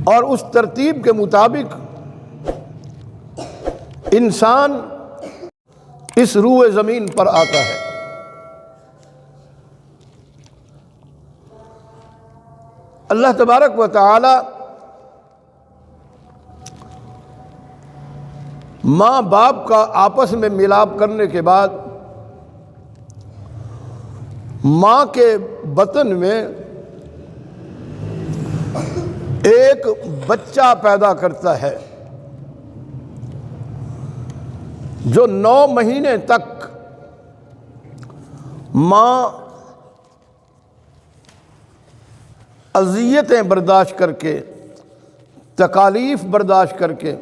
اور اس ترتیب کے مطابق انسان اس روئے زمین پر آتا ہے۔ اللہ تبارک و تعالی ماں باپ کا آپس میں ملاپ کرنے کے بعد ماں کے بطن میں ایک بچہ پیدا کرتا ہے جو 9 مہینے تک ماں اذیتیں برداشت کر کے، تکالیف برداشت کر کے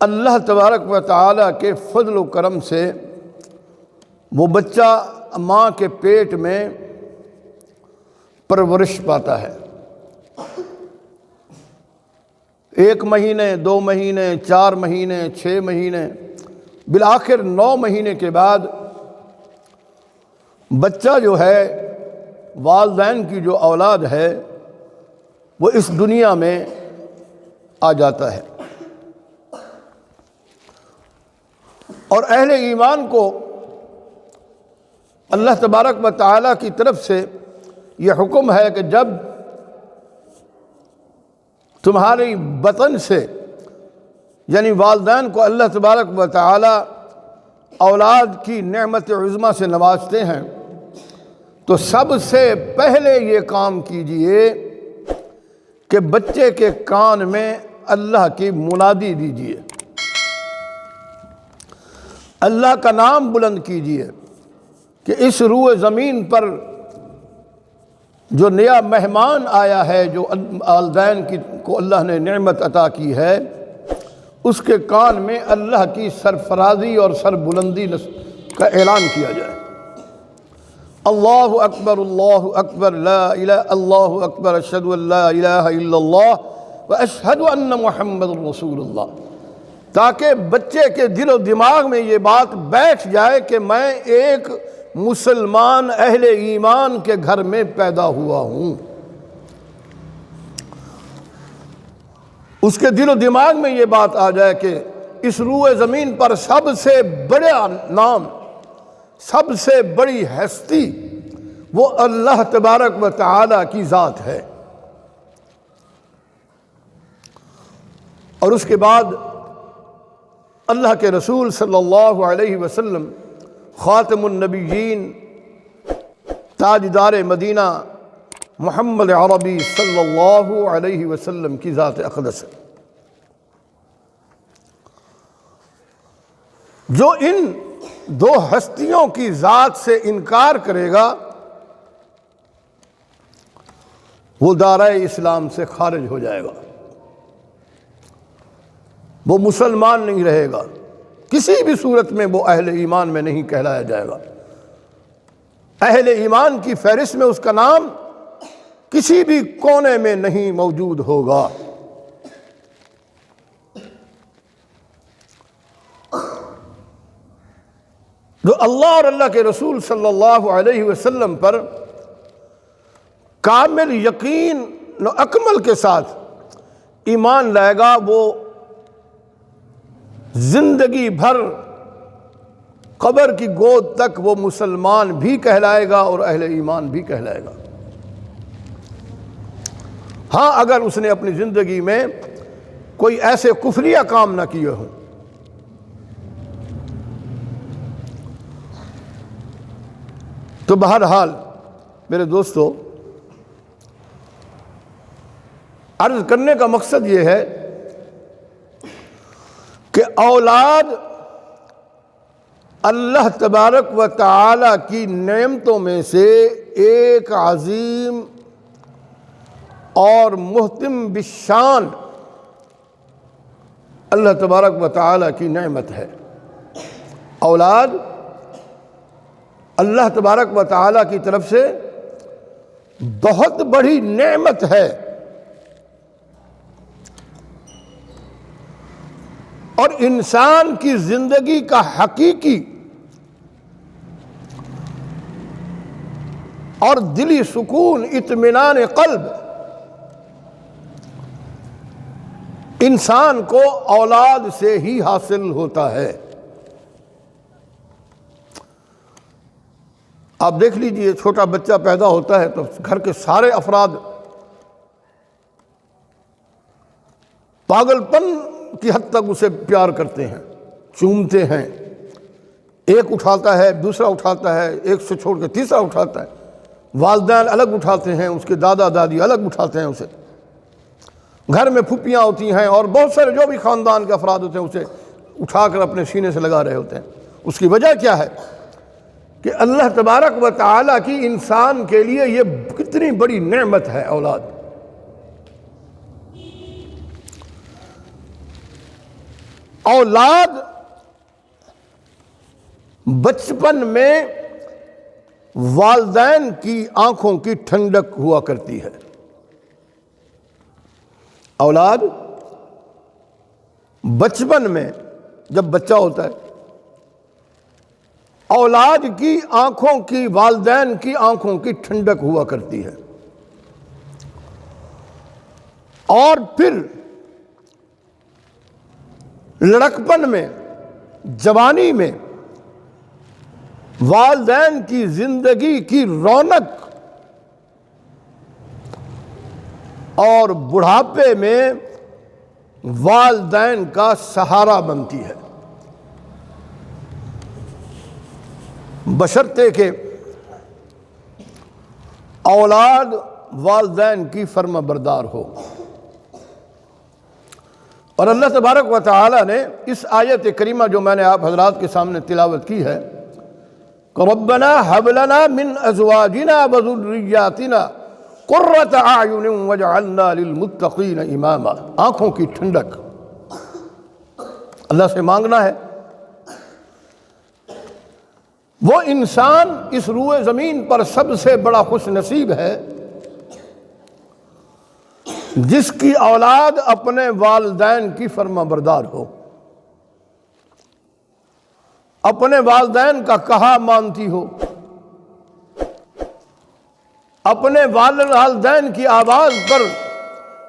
اللہ تبارک و تعالیٰ کے فضل و کرم سے وہ بچہ ماں کے پیٹ میں پرورش پاتا ہے۔ 1 مہینے، 2 مہینے، 4 مہینے، 6 مہینے، بالآخر 9 مہینے کے بعد بچہ جو ہے، والدین کی جو اولاد ہے، وہ اس دنیا میں آ جاتا ہے۔ اور اہل ایمان کو اللہ تبارک و تعالیٰ کی طرف سے یہ حکم ہے کہ جب تمہاری بطن سے، یعنی والدین کو اللہ تبارک و تعالیٰ اولاد کی نعمت عظمیٰ سے نوازتے ہیں، تو سب سے پہلے یہ کام کیجئے کہ بچے کے کان میں اللہ کی منادی دیجئے، اللہ کا نام بلند کیجئے کہ اس روئے زمین پر جو نیا مہمان آیا ہے، جو والدین کو اللہ نے نعمت عطا کی ہے، اس کے کان میں اللہ کی سرفرازی اور سربلندی کا اعلان کیا جائے۔ اللہ اکبر لا الہ اللہ اکبر اشہد ان لا الہ الا اللہ واشہد ان محمد رسول اللہ، تاکہ بچے کے دل و دماغ میں یہ بات بیٹھ جائے کہ میں ایک مسلمان اہل ایمان کے گھر میں پیدا ہوا ہوں۔ اس کے دل و دماغ میں یہ بات آ جائے کہ اس روئے زمین پر سب سے بڑا نام، سب سے بڑی ہستی وہ اللہ تبارک و تعالیٰ کی ذات ہے۔ اور اس کے بعد اللہ کے رسول صلی اللہ علیہ وسلم، خاتم النبیین، تاجدار مدینہ محمد عربی صلی اللہ علیہ وسلم کی ذات اقدس ہے، جو ان 2 ہستیوں کی ذات سے انکار کرے گا وہ دائرہ اسلام سے خارج ہو جائے گا، وہ مسلمان نہیں رہے گا، کسی بھی صورت میں وہ اہل ایمان میں نہیں کہلایا جائے گا۔ اہل ایمان کی فہرست میں اس کا نام کسی بھی کونے میں نہیں موجود ہوگا۔ جو اللہ اور اللہ کے رسول صلی اللہ علیہ وسلم پر کامل یقین و اکمل کے ساتھ ایمان لائے گا، وہ زندگی بھر قبر کی گود تک وہ مسلمان بھی کہلائے گا اور اہل ایمان بھی کہلائے گا۔ ہاں، اگر اس نے اپنی زندگی میں کوئی ایسے کفریہ کام نہ کیے ہوں۔ تو بہرحال میرے دوستو، عرض کرنے کا مقصد یہ ہے کہ اولاد اللہ تبارک و تعالی کی نعمتوں میں سے ایک عظیم اور محتم بالشان اللہ تبارک و تعالی کی نعمت ہے۔ اولاد اللہ تبارک و تعالی کی طرف سے بہت بڑی نعمت ہے، اور انسان کی زندگی کا حقیقی اور دلی سکون، اطمینان قلب انسان کو اولاد سے ہی حاصل ہوتا ہے۔ آپ دیکھ لیجئے، چھوٹا بچہ پیدا ہوتا ہے تو گھر کے سارے افراد پاگل پن کی حد تک اسے پیار کرتے ہیں، چومتے ہیں، ایک اٹھاتا ہے، دوسرا اٹھاتا ہے، ایک سے چھوڑ کے تیسرا اٹھاتا ہے، والدین الگ اٹھاتے ہیں، اس کے دادا دادی الگ اٹھاتے ہیں اسے، گھر میں پھوپھیاں ہوتی ہیں اور بہت سارے جو بھی خاندان کے افراد ہوتے ہیں اسے اٹھا کر اپنے سینے سے لگا رہے ہوتے ہیں۔ اس کی وجہ کیا ہے کہ اللہ تبارک و تعالیٰ کی انسان کے لیے یہ کتنی بڑی نعمت ہے اولاد۔ اولاد بچپن میں والدین کی آنکھوں کی ٹھنڈک ہوا کرتی ہے۔ اولاد بچپن میں جب بچہ ہوتا ہے، اولاد کی آنکھوں کی، والدین کی آنکھوں کی ٹھنڈک ہوا کرتی ہے، اور پھر لڑکپن میں، جوانی میں والدین کی زندگی کی رونق، اور بڑھاپے میں والدین کا سہارا بنتی ہے، بشرطے کہ اولاد والدین کی فرما بردار ہو۔ اور اللہ تبارک و تعالی نے اس آیت کریمہ جو میں نے آپ حضرات کے سامنے تلاوت کی ہے کہ ربنا ہب لنا من ازواجنا وذریاتنا قرۃ اعین واجعلنا للمتقین اماما، آنکھوں کی ٹھنڈک اللہ سے مانگنا ہے۔ وہ انسان اس روئے زمین پر سب سے بڑا خوش نصیب ہے جس کی اولاد اپنے والدین کی فرما بردار ہو، اپنے والدین کا کہا مانتی ہو، اپنے والدین کی آواز پر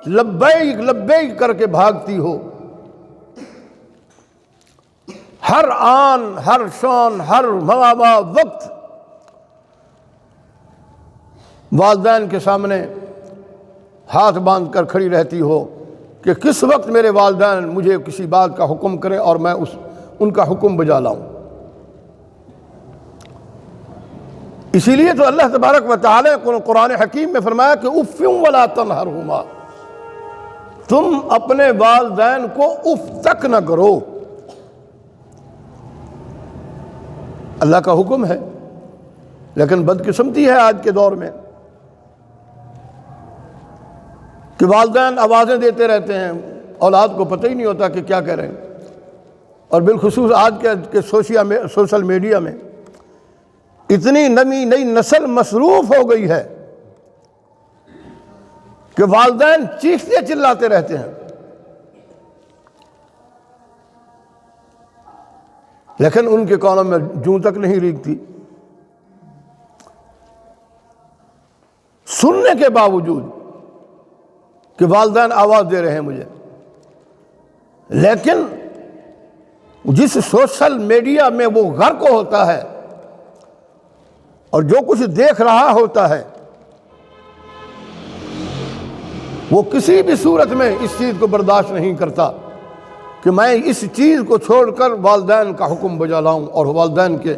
لبیک لبیک کر کے بھاگتی ہو، ہر آن، ہر شان، ہر وقت والدین کے سامنے ہاتھ باندھ کر کھڑی رہتی ہو کہ کس وقت میرے والدین مجھے کسی بات کا حکم کریں اور میں ان کا حکم بجا لاؤں۔ اسی لیے تو اللہ تبارک و تعالی نے قرآن حکیم میں فرمایا کہ اف ولا تنہرہما، تم اپنے والدین کو اف تک نہ کرو۔ اللہ کا حکم ہے، لیکن بدقسمتی ہے آج کے دور میں کہ والدین آوازیں دیتے رہتے ہیں، اولاد کو پتہ ہی نہیں ہوتا کہ کیا کہہ رہے ہیں۔ اور بالخصوص آج کے سوشل میڈیا میں اتنی نئی نسل مصروف ہو گئی ہے کہ والدین چیختے چلاتے رہتے ہیں، لیکن ان کے کانوں میں جوں تک نہیں ریگتی، سننے کے باوجود کہ والدین آواز دے رہے ہیں مجھے۔ لیکن جس سوشل میڈیا میں وہ غرق ہوتا ہے اور جو کچھ دیکھ رہا ہوتا ہے، وہ کسی بھی صورت میں اس چیز کو برداشت نہیں کرتا کہ میں اس چیز کو چھوڑ کر والدین کا حکم بجا لاؤں اور والدین کے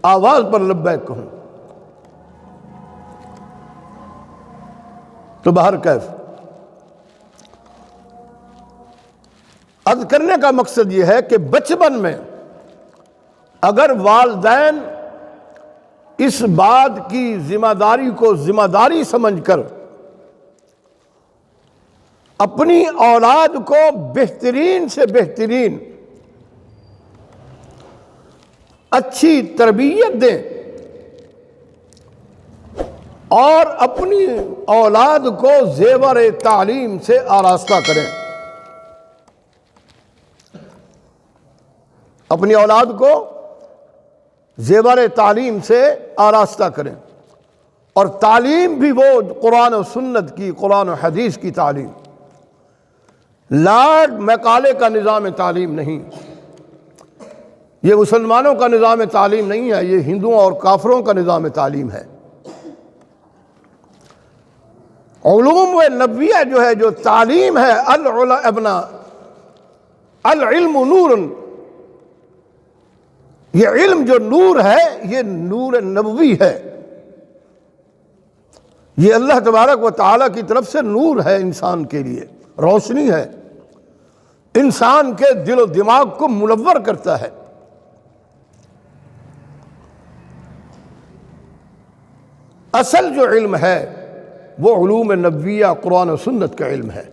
آواز پر لبیک کہوں۔ تو بہر کیف عرض کرنے کا مقصد یہ ہے کہ بچپن میں اگر والدین اس بات کی ذمہ داری کو ذمہ داری سمجھ کر اپنی اولاد کو بہترین سے بہترین اچھی تربیت دیں اور اپنی اولاد کو زیور تعلیم سے آراستہ کریں، اپنی اولاد کو زیور تعلیم سے آراستہ کریں، اور تعلیم بھی وہ قرآن و سنت کی، قرآن و حدیث کی تعلیم، لارڈ میکالے کا نظام تعلیم نہیں، یہ مسلمانوں کا نظام تعلیم نہیں ہے، یہ ہندوؤں اور کافروں کا نظام تعلیم ہے۔ علوم نبویہ جو ہے، جو تعلیم ہے، العلم نور، یہ علم جو نور ہے یہ نور نبوی ہے، یہ اللہ تبارک و تعالیٰ کی طرف سے نور ہے، انسان کے لیے روشنی ہے، انسان کے دل و دماغ کو منور کرتا ہے۔ اصل جو علم ہے وہ علوم نبویہ قرآن و سنت کا علم ہے۔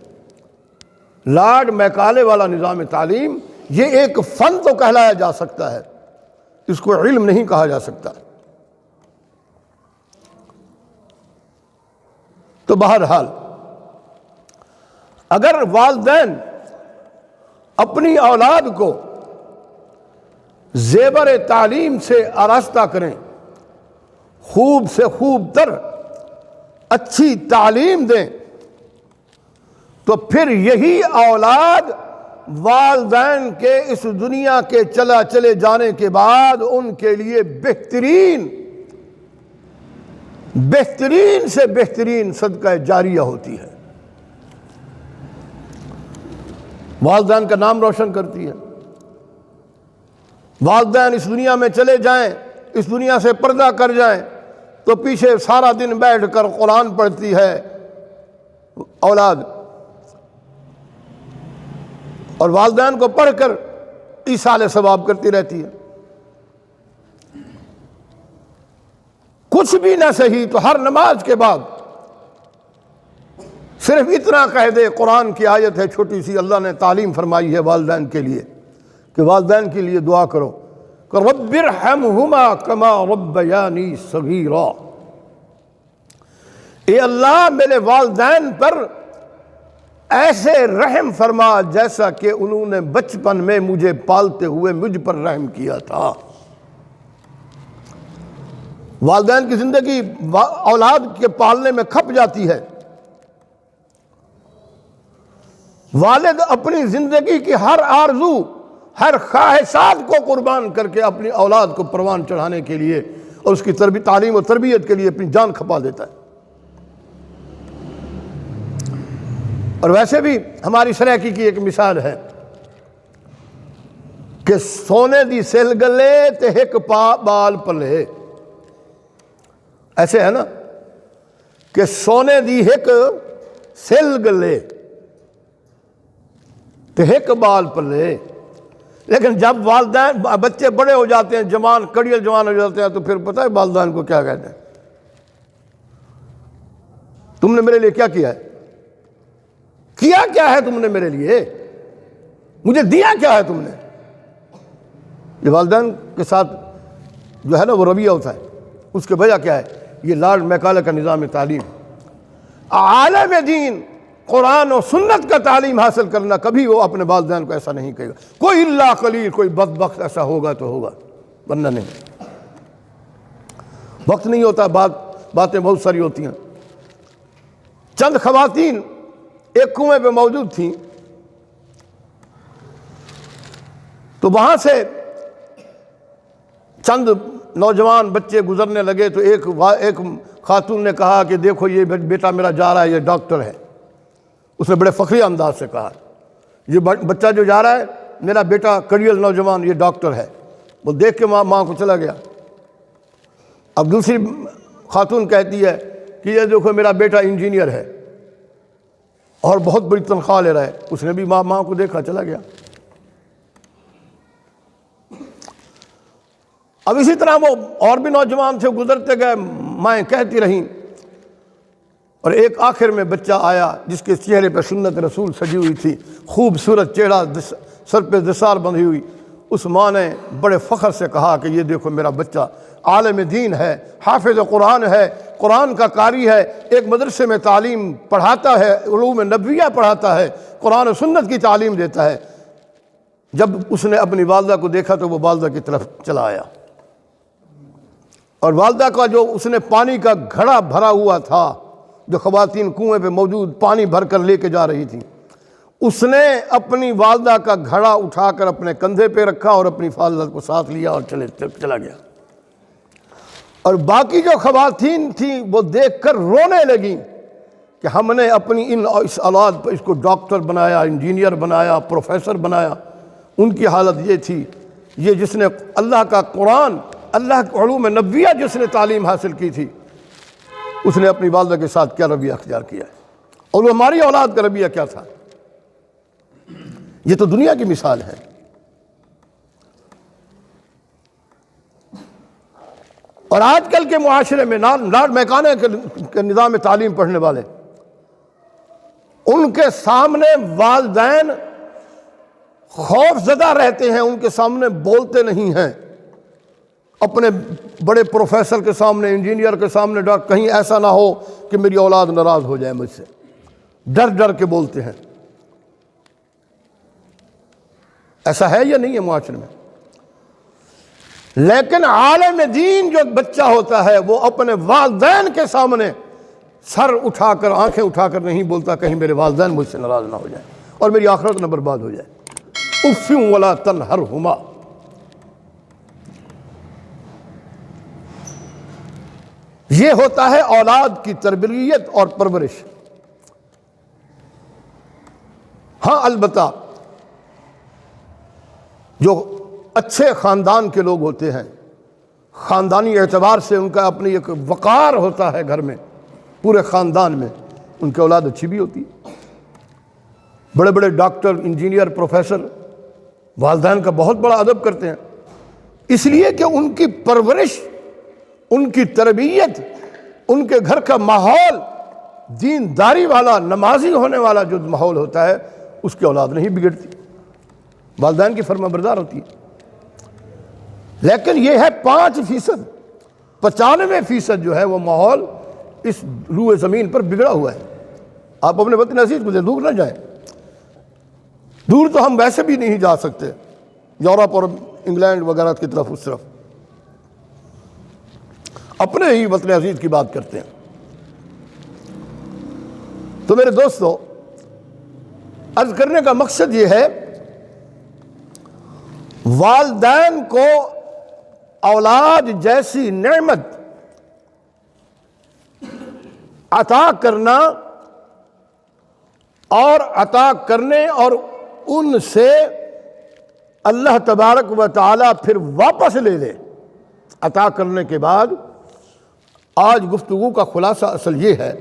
لارڈ میکالے والا نظام تعلیم یہ ایک فن تو کہلایا جا سکتا ہے، اس کو علم نہیں کہا جا سکتا۔ تو بہرحال اگر والدین اپنی اولاد کو زیور تعلیم سے آراستہ کریں، خوب سے خوب تر اچھی تعلیم دیں، تو پھر یہی اولاد والدین کے اس دنیا کے چلے جانے کے بعد ان کے لیے بہترین سے بہترین صدقہ جاریہ ہوتی ہے، والدین کا نام روشن کرتی ہے۔ والدین اس دنیا میں چلے جائیں، اس دنیا سے پردہ کر جائیں، تو پیچھے سارا دن بیٹھ کر قرآن پڑھتی ہے اولاد، اور والدین کو پڑھ کر ایصال ثواب کرتی رہتی ہے۔ کچھ بھی نہ صحیح تو ہر نماز کے بعد صرف اتنا کہہ دے، قرآن کی آیت ہے چھوٹی سی، اللہ نے تعلیم فرمائی ہے والدین کے لیے کہ والدین کے لیے دعا کرو کہ رب ارحمہما کما ربیانی صغیرا، اے اللہ میرے والدین پر ایسے رحم فرما جیسا کہ انہوں نے بچپن میں مجھے پالتے ہوئے مجھ پر رحم کیا تھا۔ والدین کی زندگی اولاد کے پالنے میں کھپ جاتی ہے۔ والد اپنی زندگی کی ہر آرزو، ہر خواہشات کو قربان کر کے اپنی اولاد کو پروان چڑھانے کے لیے اور اس کی تعلیم و تربیت کے لیے اپنی جان کھپا دیتا ہے۔ اور ویسے بھی ہماری سرائکی کی ایک مثال ہے کہ سونے دی سل گلے تے ایک بال پلے، ایسے ہے نا کہ سونے دی ایک سل گلے تے ایک بال پلے، لیکن جب والدین بچے بڑے ہو جاتے ہیں، جوان کڑیل جوان ہو جاتے ہیں، تو پھر پتہ ہے والدین کو کیا کہتے ہیں؟ تم نے میرے لیے کیا کیا ہے؟ کیا ہے تم نے میرے لیے؟ مجھے دیا کیا ہے تم نے؟ یہ والدین کے ساتھ جو ہے نا وہ رویہ ہوتا ہے، اس کے وجہ کیا ہے؟ یہ لارڈ میکالے کا نظام تعلیم۔ عالم دین قرآن و سنت کا تعلیم حاصل کرنا، کبھی وہ اپنے والدین کو ایسا نہیں کہے گا، کوئی اللہ قلیل، کوئی بدبخت ایسا ہوگا تو ہوگا، ورنہ نہیں۔ وقت نہیں ہوتا، باتیں بہت ساری ہوتی ہیں۔ چند خواتین ایک کنویں پہ موجود تھیں، تو وہاں سے چند نوجوان بچے گزرنے لگے، تو ایک خاتون نے کہا کہ دیکھو یہ بیٹا میرا جا رہا ہے، یہ ڈاکٹر ہے۔ اس نے بڑے فخری انداز سے کہا یہ بچہ جو جا رہا ہے میرا بیٹا کڑیل نوجوان یہ ڈاکٹر ہے۔ وہ دیکھ کے ماں کو چلا گیا۔ اب دوسری خاتون کہتی ہے کہ یہ دیکھو میرا بیٹا انجینئر ہے اور بہت بڑی تنخواہ لے رہا ہے۔ اس نے بھی ماں کو دیکھا، چلا گیا۔ اب اسی طرح وہ اور بھی نوجوان سے گزرتے گئے، مائیں کہتی رہیں، اور ایک آخر میں بچہ آیا جس کے چہرے پہ سنت رسول سجی ہوئی تھی، خوبصورت چہرہ، سر پہ دستار بندھی ہوئی۔ اس ماں نے بڑے فخر سے کہا کہ یہ دیکھو میرا بچہ عالم دین ہے، حافظ قرآن ہے، قرآن کا قاری ہے، ایک مدرسے میں تعلیم پڑھاتا ہے، علوم نبویہ پڑھاتا ہے، قرآن و سنت کی تعلیم دیتا ہے۔ جب اس نے اپنی والدہ کو دیکھا تو وہ والدہ کی طرف چلا آیا، اور والدہ کا جو اس نے پانی کا گھڑا بھرا ہوا تھا، جو خواتین کنویں پہ موجود پانی بھر کر لے کے جا رہی تھیں، اس نے اپنی والدہ کا گھڑا اٹھا کر اپنے کندھے پہ رکھا اور اپنی والدہ کو ساتھ لیا اور چلا گیا۔ اور باقی جو خواتین تھیں وہ دیکھ کر رونے لگیں کہ ہم نے اپنی اس اولاد پر اس کو ڈاکٹر بنایا، انجینئر بنایا، پروفیسر بنایا۔ ان کی حالت یہ تھی، یہ جس نے اللہ کا قرآن، اللہ کے علوم نبویہ جس نے تعلیم حاصل کی تھی، اس نے اپنی والدہ کے ساتھ کیا رویہ اختیار کیا ہے، اور وہ ہماری اولاد کا رویہ کیا تھا۔ یہ تو دنیا کی مثال ہے۔ اور آج کل کے معاشرے میں لارڈ میکانے کے نظام تعلیم پڑھنے والے، ان کے سامنے والدین خوف زدہ رہتے ہیں، ان کے سامنے بولتے نہیں ہیں، اپنے بڑے پروفیسر کے سامنے، انجینئر کے سامنے، کہیں ایسا نہ ہو کہ میری اولاد ناراض ہو جائے مجھ سے، ڈر ڈر کے بولتے ہیں۔ ایسا ہے یا نہیں ہے معاشرے میں؟ لیکن عالم دین جو بچہ ہوتا ہے وہ اپنے والدین کے سامنے سر اٹھا کر، آنکھیں اٹھا کر نہیں بولتا کہیں میرے والدین مجھ سے ناراض نہ ہو جائیں اور میری آخرت نہ برباد ہو جائے۔ اف ولا تنہرہما۔ یہ ہوتا ہے اولاد کی تربیت اور پرورش۔ ہاں البتہ جو اچھے خاندان کے لوگ ہوتے ہیں، خاندانی اعتبار سے ان کا اپنی ایک وقار ہوتا ہے گھر میں، پورے خاندان میں، ان کی اولاد اچھی بھی ہوتی ہے۔ بڑے بڑے ڈاکٹر، انجینئر، پروفیسر والدین کا بہت بڑا ادب کرتے ہیں، اس لیے کہ ان کی پرورش، ان کی تربیت، ان کے گھر کا ماحول دینداری والا، نمازی ہونے والا جو ماحول ہوتا ہے، اس کی اولاد نہیں بگڑتی، والدین کی فرما بردار ہوتی ہے۔ لیکن یہ ہے 5%، 95% جو ہے وہ ماحول اس روئے زمین پر بگڑا ہوا ہے۔ آپ اپنے وطن عزیز کو دور نہ جائیں، دور تو ہم ویسے بھی نہیں جا سکتے، یورپ اور انگلینڈ وغیرہ کی طرف، اس طرف اپنے ہی وطن عزیز کی بات کرتے ہیں۔ تو میرے دوستو، عرض کرنے کا مقصد یہ ہے، والدین کو اولاد جیسی نعمت عطا کرنا اور عطا کرنے اور ان سے اللہ تبارک و تعالی پھر واپس لے لے، عطا کرنے کے بعد، آج گفتگو کا خلاصہ اصل یہ ہے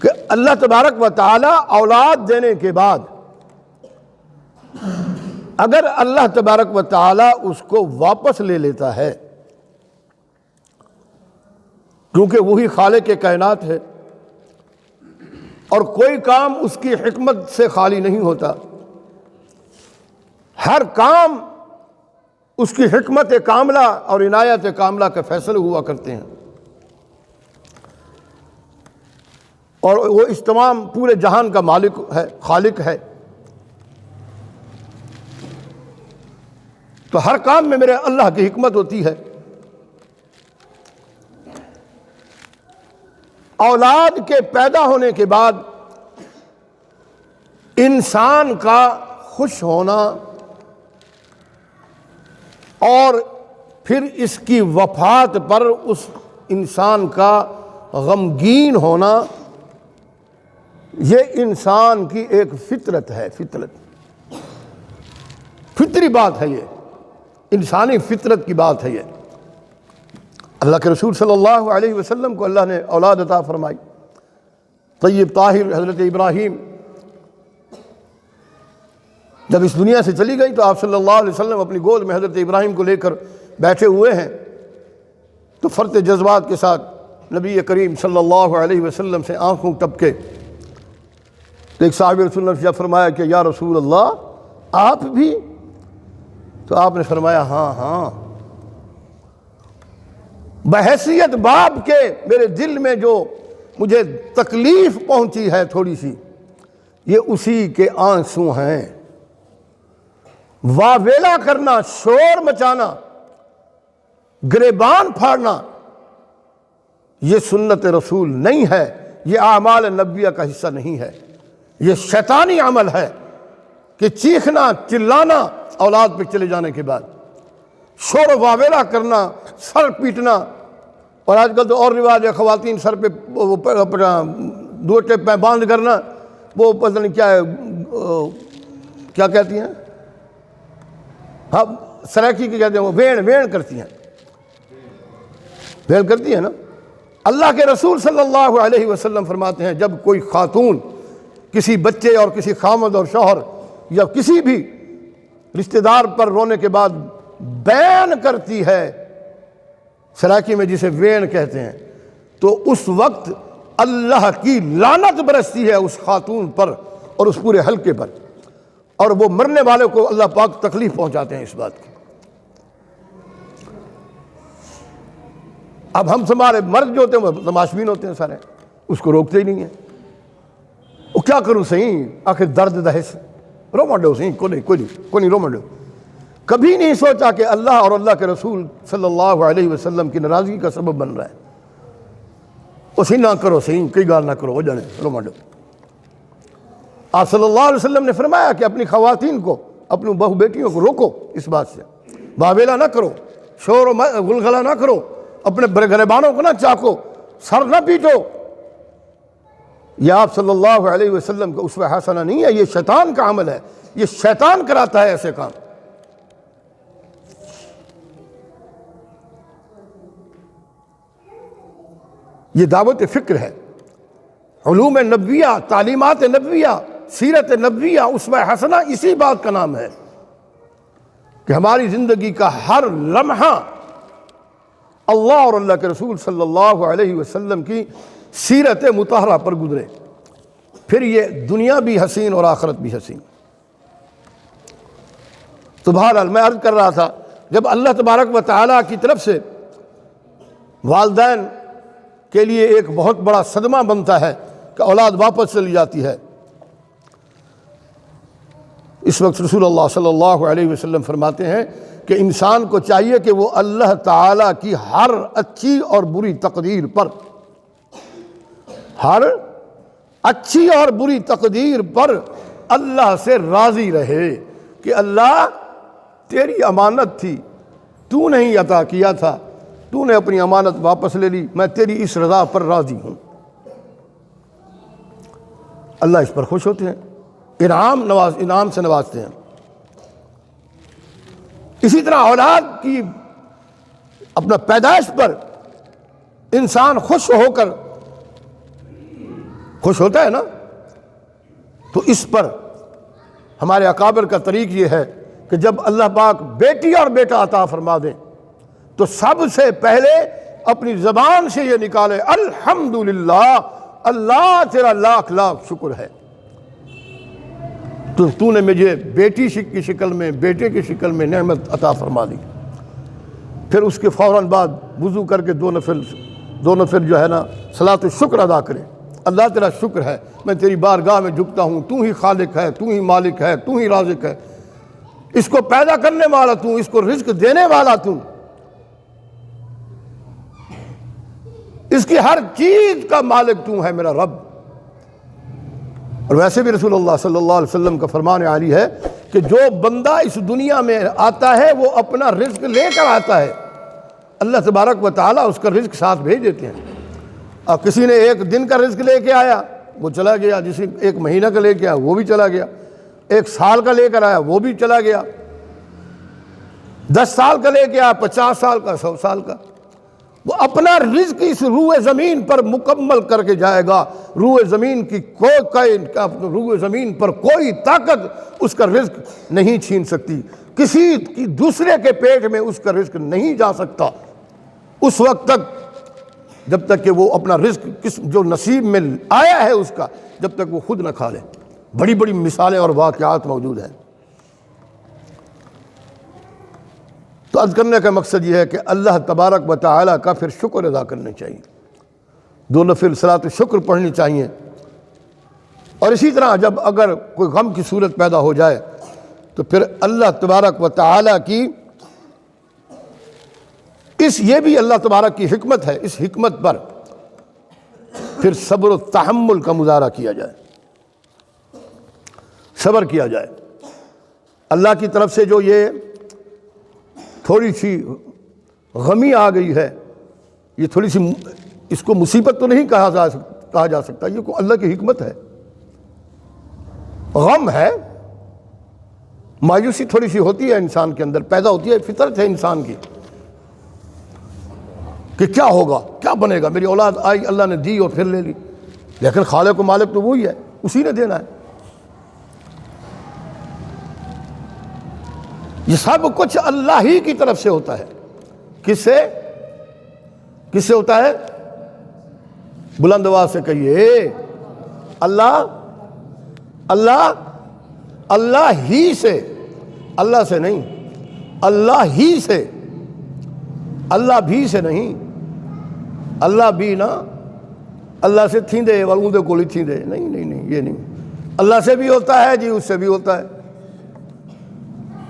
کہ اللہ تبارک و تعالی اولاد دینے کے بعد اگر اللہ تبارک و تعالی اس کو واپس لے لیتا ہے، کیونکہ وہی خالق کائنات ہے اور کوئی کام اس کی حکمت سے خالی نہیں ہوتا، ہر کام اس کی حکمت کاملہ اور عنایت کاملہ کے فیصلے ہوا کرتے ہیں، اور وہ اس تمام پورے جہان کا مالک ہے، خالق ہے۔ تو ہر کام میں میرے اللہ کی حکمت ہوتی ہے۔ اولاد کے پیدا ہونے کے بعد انسان کا خوش ہونا اور پھر اس کی وفات پر اس انسان کا غمگین ہونا، یہ انسان کی ایک فطرت ہے، فطری بات ہے، یہ انسانی فطرت کی بات ہے۔ یہ اللہ کے رسول صلی اللہ علیہ وسلم کو اللہ نے اولاد عطا فرمائی۔ طیب طاہر حضرت ابراہیم جب اس دنیا سے چلی گئی تو آپ صلی اللہ علیہ وسلم اپنی گود میں حضرت ابراہیم کو لے کر بیٹھے ہوئے ہیں، تو فرط جذبات کے ساتھ نبی کریم صلی اللہ علیہ وسلم سے آنکھوں ٹپکے، تو ایک صحابی رسول اللہ نے فرمایا کہ یا رسول اللہ آپ بھی؟ تو آپ نے فرمایا ہاں، بحیثیت باپ کے میرے دل میں جو مجھے تکلیف پہنچی ہے تھوڑی سی، یہ اسی کے آنسو ہیں۔ واویلا کرنا، شور مچانا، گریبان پھاڑنا، یہ سنت رسول نہیں ہے، یہ اعمال نبویہ کا حصہ نہیں ہے۔ یہ شیطانی عمل ہے کہ چیخنا چلانا اولاد پہ چلے جانے کے بعد، شور و واویلا کرنا، سر پیٹنا، اور آج کل تو اور رواج ہے خواتین سر پہ اپنا دوٹے پہ باندھ کرنا، وہ پتہ نہیں کیا ہے، کیا کہتی ہیں، ہاں سریکی کی کہتے ہیں، وہ وین کرتی ہیں، وین کرتی ہیں نا۔ اللہ کے رسول صلی اللہ علیہ وسلم فرماتے ہیں جب کوئی خاتون کسی بچے اور کسی خامد اور شوہر یا کسی بھی رشتہ دار پر رونے کے بعد بین کرتی ہے، سراکی میں جسے وین کہتے ہیں، تو اس وقت اللہ کی لعنت برستی ہے اس خاتون پر اور اس پورے حلقے پر، اور وہ مرنے والے کو اللہ پاک تکلیف پہنچاتے ہیں اس بات کی۔ اب ہم ہمارے مرد جو ہوتے ہیں وہ تماشبین ہوتے ہیں سارے، اس کو روکتے ہی نہیں ہیں۔ وہ کیا کروں صحیح، آخر درد دہس رو منڈو صحیح، کوئی نہیں رو منڈو۔ کبھی نہیں سوچا کہ اللہ اور اللہ کے رسول صلی اللہ علیہ وسلم کی ناراضگی کا سبب بن رہا ہے۔ اسی نہ کرو صحیح، کئی گال نہ کرو، ہو جانے رو منڈو۔ آپ صلی اللہ علیہ وسلم نے فرمایا کہ اپنی خواتین کو، اپنی بہو بیٹیوں کو روکو اس بات سے، باویلا نہ کرو، شور و غلغلہ نہ کرو، اپنے گریبانوں کو نہ چاکو، سر نہ پیٹو۔ یہ آپ صلی اللہ علیہ وسلم کا اسوہ حسنہ نہیں ہے، یہ شیطان کا عمل ہے، یہ شیطان کراتا ہے ایسے کام۔ یہ دعوت فکر ہے، علوم نبویہ، تعلیمات نبویہ، سیرت نبویہ، اسوہ حسنہ اسی بات کا نام ہے کہ ہماری زندگی کا ہر لمحہ اللہ اور اللہ کے رسول صلی اللہ علیہ وسلم کی سیرت مطہرہ پر گزرے، پھر یہ دنیا بھی حسین اور آخرت بھی حسین۔ تو بہرحال میں عرض کر رہا تھا، جب اللہ تبارک و تعالیٰ کی طرف سے والدین کے لیے ایک بہت بڑا صدمہ بنتا ہے کہ اولاد واپس چلی جاتی ہے، اس وقت رسول اللہ صلی اللہ علیہ وسلم فرماتے ہیں کہ انسان کو چاہیے کہ وہ اللہ تعالیٰ کی ہر اچھی اور بری تقدیر پر، ہر اچھی اور بری تقدیر پر اللہ سے راضی رہے کہ اللہ تیری امانت تھی، تو نہیں عطا کیا تھا، تو نے اپنی امانت واپس لے لی، میں تیری اس رضا پر راضی ہوں۔ اللہ اس پر خوش ہوتے ہیں، انعام سے نوازتے ہیں۔ اسی طرح اولاد کی اپنا پیدائش پر انسان خوش ہو کر خوش ہوتا ہے نا، تو اس پر ہمارے اکابر کا طریق یہ ہے کہ جب اللہ پاک بیٹی اور بیٹا عطا فرما دیں تو سب سے پہلے اپنی زبان سے یہ نکالے، الحمدللہ، اللہ تیرا لاکھ لاکھ شکر ہے، تو نے مجھے بیٹی کی شکل میں، بیٹے کی شکل میں نعمت عطا فرما دی۔ پھر اس کے فوراً بعد وضو کر کے دو نفل جو ہے نا صلاۃ الشکر ادا کریں، اللہ تیرا شکر ہے، میں تیری بارگاہ میں جھکتا ہوں، تو ہی خالق ہے، تو ہی مالک ہے، تو ہی رازق ہے، اس کو پیدا کرنے والا تو، اس کو رزق دینے والا تو، اس کی ہر چیز کا مالک تو ہے میرا رب۔ اور ویسے بھی رسول اللہ صلی اللہ علیہ وسلم کا فرمان عالی ہے کہ جو بندہ اس دنیا میں آتا ہے وہ اپنا رزق لے کر آتا ہے، اللہ تبارک و تعالیٰ اس کا رزق ساتھ بھیج دیتے ہیں۔ اور کسی نے ایک دن کا رزق لے کے آیا وہ چلا گیا، جسے ایک مہینہ کا لے کے آیا وہ بھی چلا گیا، ایک سال کا لے کر آیا وہ بھی چلا گیا، 10 سال کا لے کے آیا، 50 سال کا، 100 سال کا، وہ اپنا رزق اس روح زمین پر مکمل کر کے جائے گا۔ روح زمین کی روح زمین پر کوئی طاقت اس کا رزق نہیں چھین سکتی، کسی کی دوسرے کے پیٹ میں اس کا رزق نہیں جا سکتا اس وقت تک، جب تک کہ وہ اپنا رزق جو نصیب میں آیا ہے اس کا، جب تک وہ خود نہ کھا لے۔ بڑی بڑی مثالیں اور واقعات موجود ہیں۔ تو عرض کرنے کا مقصد یہ ہے کہ اللہ تبارک و تعالیٰ کا پھر شکر ادا کرنا چاہیے، 2 نفل صلاۃ الشکر پڑھنی چاہیے۔ اور اسی طرح جب اگر کوئی غم کی صورت پیدا ہو جائے تو پھر اللہ تبارک و تعالیٰ کی یہ بھی اللہ تبارک کی حکمت ہے، اس حکمت پر پھر صبر و تحمل کا مظاہرہ کیا جائے۔ صبر کیا جائے۔ اللہ کی طرف سے جو یہ تھوڑی سی غمی آ گئی ہے، یہ تھوڑی سی، اس کو مصیبت تو نہیں کہا جا سکتا، یہ کوئی اللہ کی حکمت ہے۔ غم ہے، مایوسی تھوڑی سی ہوتی ہے انسان کے اندر، پیدا ہوتی ہے، فطرت ہے انسان کی کہ کیا ہوگا، کیا بنے گا، میری اولاد آئی، اللہ نے دی اور پھر لے لی، لیکن خالق و مالک تو وہی ہے، اسی نے دینا ہے۔ یہ سب کچھ اللہ ہی کی طرف سے ہوتا ہے۔ کس سے ہوتا ہے؟ بلند آواز سے کہیے، اللہ ہی سے، اللہ سے نہیں، اللہ ہی سے، اللہ بھی سے نہیں، اللہ بھی نا اللہ سے تھیندے والوں کو ہی تھیندے، نہیں، یہ نہیں، اللہ سے بھی ہوتا ہے جی، اس سے بھی ہوتا ہے،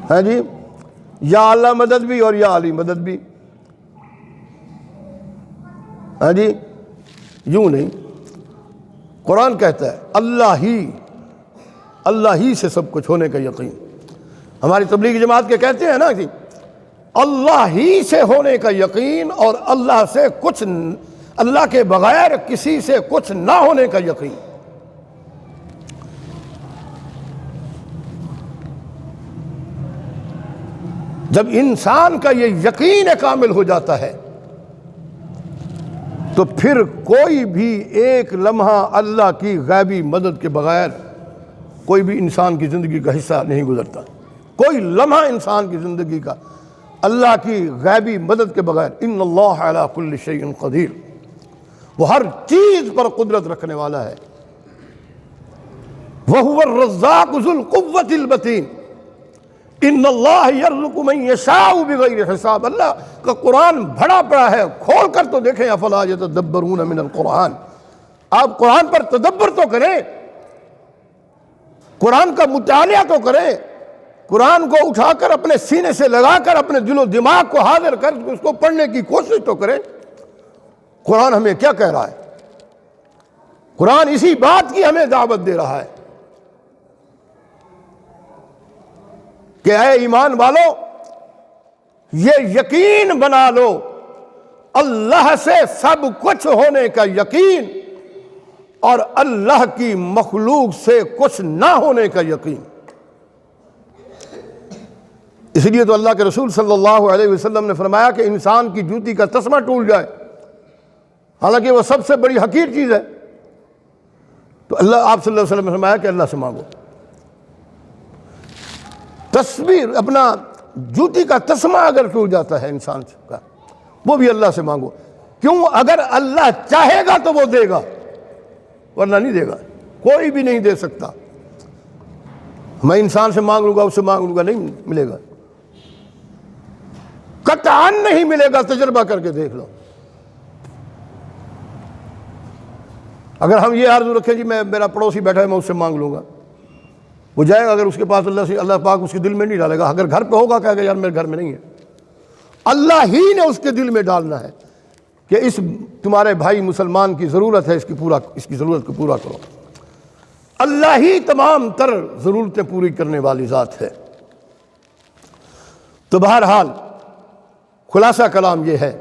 ہاں جی، یا اللہ مدد بھی اور یا علی مدد بھی، ہاں جی، یوں نہیں۔ قرآن کہتا ہے اللہ ہی سے سب کچھ ہونے کا یقین۔ ہماری تبلیغی جماعت کے کہتے ہیں نا کہ اللہ ہی سے ہونے کا یقین، اور اللہ کے بغیر کسی سے کچھ نہ ہونے کا یقین۔ جب انسان کا یہ یقین کامل ہو جاتا ہے تو پھر کوئی بھی ایک لمحہ اللہ کی غیبی مدد کے بغیر کوئی بھی انسان کی زندگی کا حصہ نہیں گزرتا۔ کوئی لمحہ انسان کی زندگی کا اللہ کی غیبی مدد کے بغیر، ان اللہ علی کل شیء قدیر، وہ ہر چیز پر قدرت رکھنے والا ہے۔ وَهُوَ الرَّزَّاقُ ذُو الْقُوَّةِ الْمَتِينُ ان اللہ یرزق من یشاء بغیر حساب۔ اللہ کا قرآن بھرا پڑا ہے، کھول کر تو دیکھیں، افلا یتدبرون من القرآن، آپ قرآن پر تدبر تو کریں، قرآن کا مطالعہ تو کریں، قرآن کو اٹھا کر اپنے سینے سے لگا کر اپنے دل و دماغ کو حاضر کر اس کو پڑھنے کی کوشش تو کریں۔ قرآن ہمیں کیا کہہ رہا ہے؟ قرآن اسی بات کی ہمیں دعوت دے رہا ہے کہ اے ایمان والو، یہ یقین بنا لو، اللہ سے سب کچھ ہونے کا یقین اور اللہ کی مخلوق سے کچھ نہ ہونے کا یقین۔ اس لیے تو اللہ کے رسول صلی اللہ علیہ وسلم نے فرمایا کہ انسان کی جوتی کا تسمہ ٹوٹ جائے، حالانکہ وہ سب سے بڑی حقیر چیز ہے، تو آپ صلی اللہ علیہ وسلم نے فرمایا کہ اللہ سے مانگو۔ تصویر، اپنا جوتی کا تسمہ اگر ٹوٹ جاتا ہے انسان کا، وہ بھی اللہ سے مانگو۔ کیوں؟ اگر اللہ چاہے گا تو وہ دے گا، ورنہ نہیں دے گا، کوئی بھی نہیں دے سکتا۔ میں انسان سے مانگ لوں گا، اس سے مانگ لوں گا، نہیں ملے گا، قطعاً نہیں ملے گا، تجربہ کر کے دیکھ لو۔ اگر ہم یہ آرزو رکھیں جی میرا پڑوسی بیٹھا ہے میں اس سے مانگ لوں گا، وہ جائے گا، اگر اس کے پاس اللہ پاک اس کے دل میں نہیں ڈالے گا، اگر گھر پہ ہوگا کہے گا یار میرے گھر میں نہیں ہے۔ اللہ ہی نے اس کے دل میں ڈالنا ہے کہ اس تمہارے بھائی مسلمان کی ضرورت ہے، اس کی ضرورت کو پورا کرو۔ اللہ ہی تمام تر ضرورتیں پوری کرنے والی ذات ہے۔ تو بہرحال خلاصہ کلام یہ ہے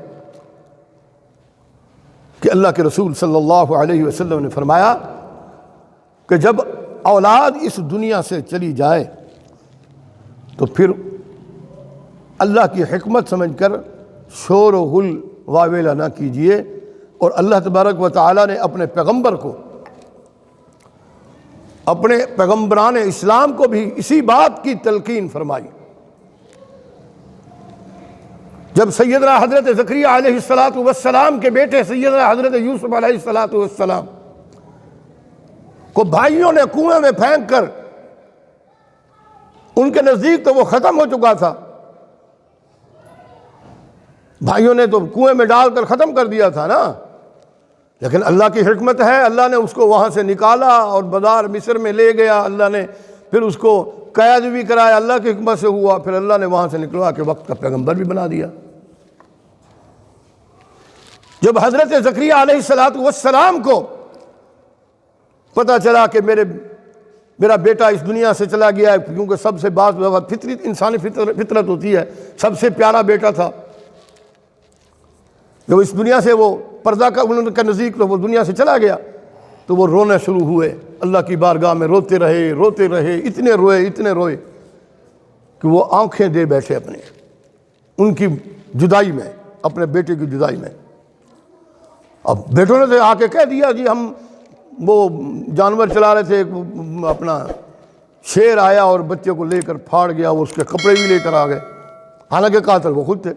کہ اللہ کے رسول صلی اللہ علیہ وسلم نے فرمایا کہ جب اولاد اس دنیا سے چلی جائے تو پھر اللہ کی حکمت سمجھ کر شور و غل واویلا نہ کیجیے، اور اللہ تبارک و تعالی نے اپنے پیغمبر کو، اپنے پیغمبران اسلام کو بھی اسی بات کی تلقین فرمائی۔ جب سیدنا حضرت زکریا علیہ السلام کے بیٹے سیدنا حضرت یوسف علیہ السلام کو بھائیوں نے کنویں میں پھینک کر، ان کے نزدیک تو وہ ختم ہو چکا تھا، بھائیوں نے تو کنویں میں ڈال کر ختم کر دیا تھا نا، لیکن اللہ کی حکمت ہے، اللہ نے اس کو وہاں سے نکالا اور بازار مصر میں لے گیا، اللہ نے پھر اس کو قید بھی کرایا، اللہ کی حکمت سے ہوا، پھر اللہ نے وہاں سے نکلوا کے وقت کا پیغمبر بھی بنا دیا۔ جب حضرت زکریا علیہ السلام کو پتہ چلا کہ میرے میرا بیٹا اس دنیا سے چلا گیا ہے، کیونکہ سب سے بعض فطری انسانی فطرت ہوتی ہے، سب سے پیارا بیٹا تھا، جب اس دنیا سے وہ پردہ کا نزدیک تو وہ دنیا سے چلا گیا تو وہ رونا شروع ہوئے، اللہ کی بارگاہ میں روتے رہے، اتنے روئے کہ وہ آنکھیں دے بیٹھے اپنے ان کی جدائی میں، اپنے بیٹے کی جدائی میں۔ اب بیٹوں نے تو آ کے کہہ دیا جی ہم وہ جانور چلا رہے تھے، اپنا شیر آیا اور بچے کو لے کر پھاڑ گیا، وہ اس کے کپڑے بھی لے کر آ گئے، حالانکہ قاتل وہ خود تھے۔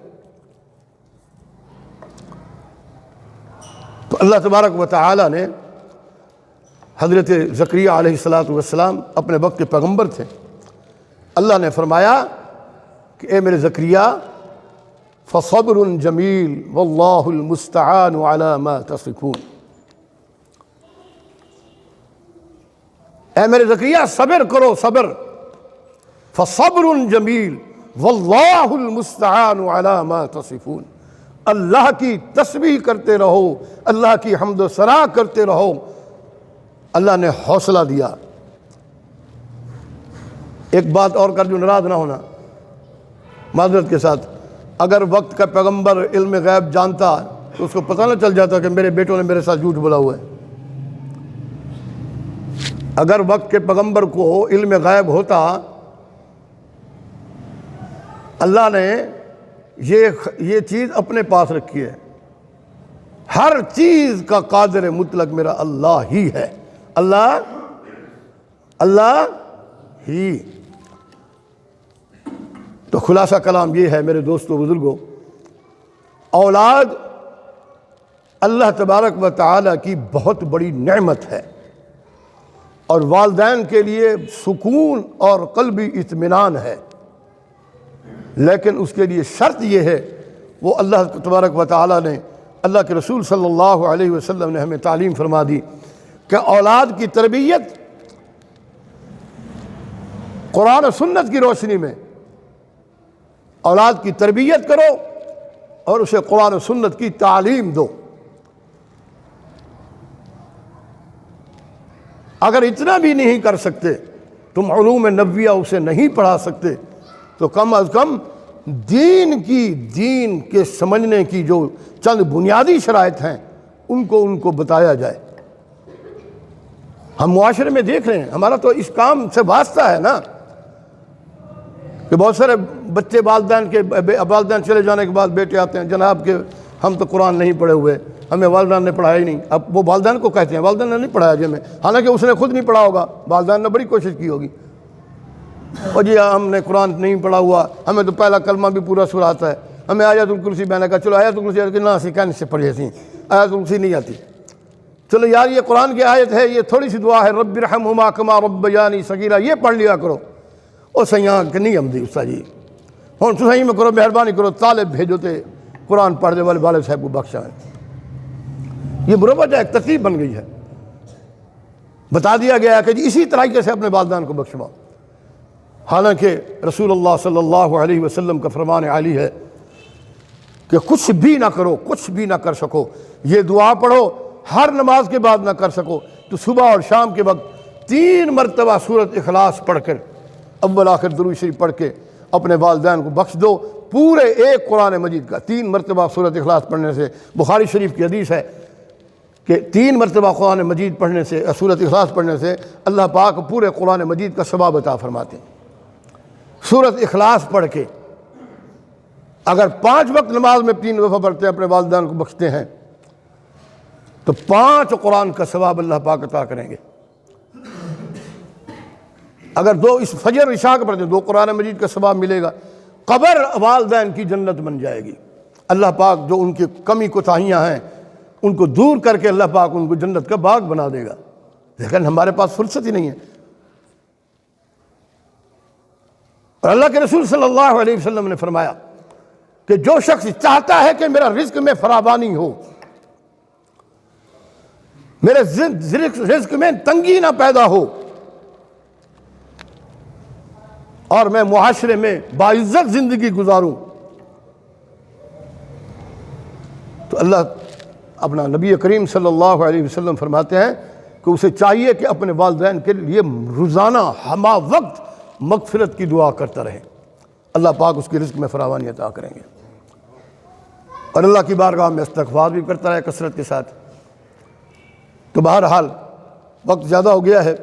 تو اللہ تبارک و تعالی نے حضرت زکریا علیہ السلام اپنے وقت کے پیغمبر تھے، اللہ نے فرمایا کہ اے میرے زکریا فصبر جمیل واللہ المستعان علی ما تصفون، اے میرے زکریا صبر کرو، صبر، فصبر جمیل واللہ المستعان علی ما تصفون، اللہ کی تسبیح کرتے رہو، اللہ کی حمد و ثنا کرتے رہو، اللہ نے حوصلہ دیا۔ ایک بات اور کر جو ناراض نہ ہونا، معذرت کے ساتھ، اگر وقت کا پیغمبر علم غیب جانتا تو اس کو پتہ نہ چل جاتا کہ میرے بیٹوں نے میرے ساتھ جھوٹ بولا ہوا ہے۔ اگر وقت کے پیغمبر کو علم غیب ہوتا، اللہ نے یہ چیز اپنے پاس رکھی ہے، ہر چیز کا قادر مطلق میرا اللہ ہی ہے، اللہ ہی۔ تو خلاصہ کلام یہ ہے میرے دوستو بزرگوں، اولاد اللہ تبارک و تعالی کی بہت بڑی نعمت ہے، اور والدین کے لیے سکون اور قلبی اطمینان ہے، لیکن اس کے لیے شرط یہ ہے، وہ اللہ تبارک و تعالی نے، اللہ کے رسول صلی اللہ علیہ وسلم نے ہمیں تعلیم فرما دی کہ اولاد کی تربیت قرآن و سنت کی روشنی میں اولاد کی تربیت کرو اور اسے قرآن و سنت کی تعلیم دو۔ اگر اتنا بھی نہیں کر سکتے، تم علوم نبویہ اسے نہیں پڑھا سکتے، تو کم از کم دین کے سمجھنے کی جو چند بنیادی شرائط ہیں ان کو بتایا جائے۔ ہم معاشرے میں دیکھ رہے ہیں، ہمارا تو اس کام سے واسطہ ہے نا، کہ بہت سارے بچے والدین چلے جانے کے بعد بیٹے آتے ہیں، جناب کہ ہم تو قرآن نہیں پڑھے ہوئے، ہمیں والدین نے پڑھایا ہی نہیں۔ اب وہ والدین کو کہتے ہیں والدین نے نہیں پڑھایا جی ہمیں، حالانکہ اس نے خود نہیں پڑھا ہوگا، والدین نے بڑی کوشش کی ہوگی، اور جی ہم نے قرآن نہیں پڑھا ہوا، ہمیں تو پہلا کلمہ بھی پورا سورہ آتا ہے، ہمیں آیت الکرسی، میں نے کہا چلو آیت الکرسی نہ کہنے سے پڑھی تھی، آیت الکرسی نہیں آتی، چلو یار یہ قرآن کی آیت ہے، یہ تھوڑی سی دعا ہے رب ارحمہما کما ربیانی صغیرا، یہ پڑھ لیا کرو۔ اور سیاں کہ نہیں ہم دی استاد جی ہوں صحیح میں کرو، مہربانی کرو، طالب بھیجو تے قرآن پڑھ دے والے والد صاحب کو بخشا ہے۔ یہ مروت ہے، ایک ترتیب بن گئی ہے، بتا دیا گیا ہے کہ جی اسی طریقے سے اپنے والدین کو بخشواؤ، حالانکہ رسول اللہ صلی اللہ علیہ وسلم کا فرمان عالی ہے کہ کچھ بھی نہ کرو، کچھ بھی نہ کر سکو، یہ دعا پڑھو، ہر نماز کے بعد نہ کر سکو تو صبح اور شام کے وقت 3 مرتبہ سورۃ اخلاص پڑھ کر اول آخر درود شریف پڑھ کے اپنے والدین کو بخش دو، پورے ایک قرآن مجید کا 3 مرتبہ سورۃ اخلاص پڑھنے سے، بخاری شریف کی حدیث ہے کہ 3 مرتبہ قرآن مجید پڑھنے سے، سورۃ اخلاص پڑھنے سے اللہ پاک پورے قرآن مجید کا ثواب عطا فرماتے ہیں۔ سورۃ اخلاص پڑھ کے اگر 5 وقت نماز میں 3 دفعہ پڑھتے ہیں، اپنے والدین کو بخشتے ہیں، تو 5 قرآن کا ثواب اللہ پاک عطا کریں گے۔ اگر 2 اس فجر عشاء کے پڑھتے ہیں، 2 قرآن مجید کا ثواب ملے گا، قبر والدین کی جنت بن جائے گی۔ اللہ پاک جو ان کی کمی کوتاہیاں ہیں ان کو دور کر کے اللہ پاک ان کو جنت کا باغ بنا دے گا، لیکن ہمارے پاس فرصت ہی نہیں ہے۔ اور اللہ کے رسول صلی اللہ علیہ وسلم نے فرمایا کہ جو شخص چاہتا ہے کہ میرا رزق میں فراوانی ہو، میرے رزق میں تنگی نہ پیدا ہو، اور میں معاشرے میں باعزت زندگی گزاروں، تو اللہ اپنا نبی کریم صلی اللہ علیہ وسلم فرماتے ہیں کہ اسے چاہیے کہ اپنے والدین کے لیے روزانہ ہمہ وقت مغفرت کی دعا کرتا رہے۔ اللہ پاک اس کی رزق میں فراوانی عطا کریں گے، اور اللہ کی بارگاہ میں استغفار بھی کرتا رہے کثرت کے ساتھ۔ تو بہرحال وقت زیادہ ہو گیا ہے،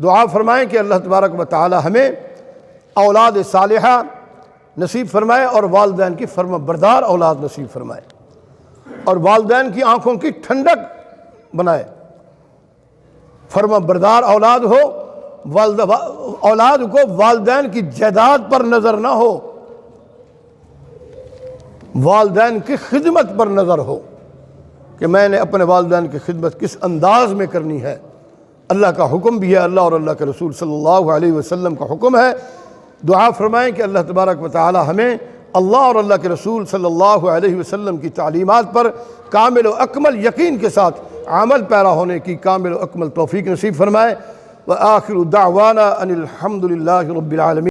دعا فرمائیں کہ اللہ تبارک و تعالی ہمیں اولاد صالحہ نصیب فرمائے اور والدین کی فرما بردار اولاد نصیب فرمائے، اور والدین کی آنکھوں کی ٹھنڈک بنائے۔ فرما بردار اولاد ہو، اولاد کو والدین کی جائیداد پر نظر نہ ہو، والدین کی خدمت پر نظر ہو کہ میں نے اپنے والدین کی خدمت کس انداز میں کرنی ہے۔ اللہ کا حکم بھی ہے، اللہ اور اللہ کے رسول صلی اللہ علیہ وسلم کا حکم ہے۔ دعا فرمائیں کہ اللہ تبارک و تعالی ہمیں اللہ اور اللہ کے رسول صلی اللہ علیہ وسلم کی تعلیمات پر کامل و اکمل یقین کے ساتھ عمل پیرا ہونے کی کامل و اکمل توفیق نصیب فرمائے۔ وآخر دعوانا ان الحمد للہ رب العالمین۔